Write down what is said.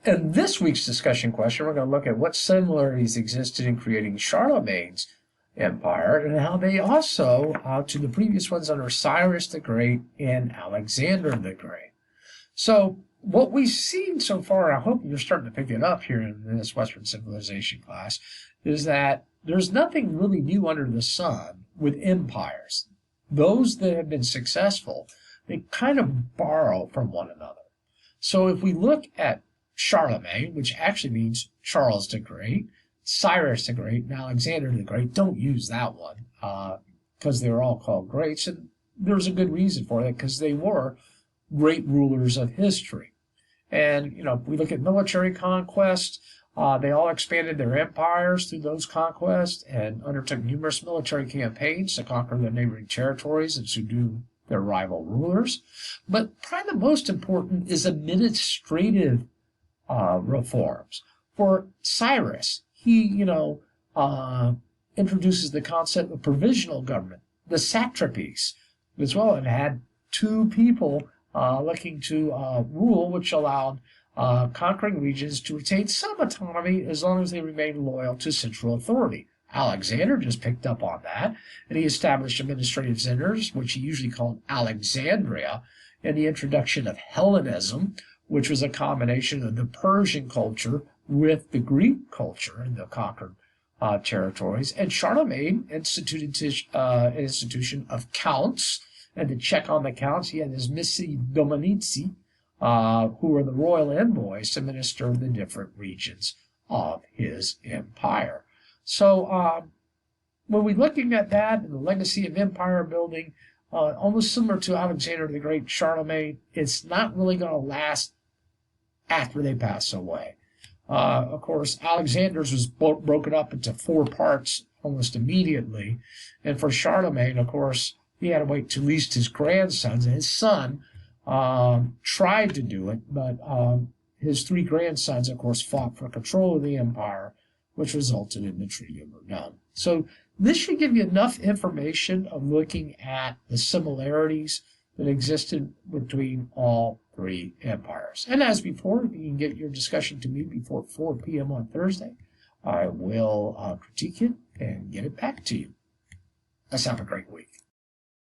In this week's discussion question, we're going to look at what similarities existed in creating Charlemagne's empire and how they also, to the previous ones under Cyrus the Great and Alexander the Great. So what we've seen so far, I hope you're starting to pick it up here in this Western civilization class, is that there's nothing really new under the sun with empires. Those that have been successful, they kind of borrow from one another. So if we look at Charlemagne, which actually means Charles the Great, Cyrus the Great, and Alexander the Great, don't use that one because they were all called greats, and there's a good reason for that because they were great rulers of history. And, if we look at military conquest, they all expanded their empires through those conquests and undertook numerous military campaigns to conquer the neighboring territories and subdue their rival rulers. But probably the most important is administrative reforms. For Cyrus, he, introduces the concept of provisional government, the satrapies, as well, and had two people looking to rule, which allowed conquering regions to retain some autonomy as long as they remained loyal to central authority. Alexander just picked up on that, and he established administrative centers, which he usually called Alexandria, and the introduction of Hellenism, which was a combination of the Persian culture with the Greek culture in the conquered territories. And Charlemagne instituted an institution of counts, and to check on the counts, he had his missi dominici, who were the royal envoys to minister the different regions of his empire. So when we're looking at that and the legacy of empire building, almost similar to Alexander the Great, Charlemagne, it's not really going to last after they pass away. Of course, Alexander's was broken up into 4 parts almost immediately. And for Charlemagne, of course, he had to wait till at least his grandsons, and his son tried to do it, but his 3 grandsons, of course, fought for control of the empire, which resulted in the Treaty of Verdun. So this should give you enough information of looking at the similarities that existed between all 3 empires. And as before, if you can get your discussion to me before 4 p.m. on Thursday, I will critique it and get it back to you. Let's have a great week.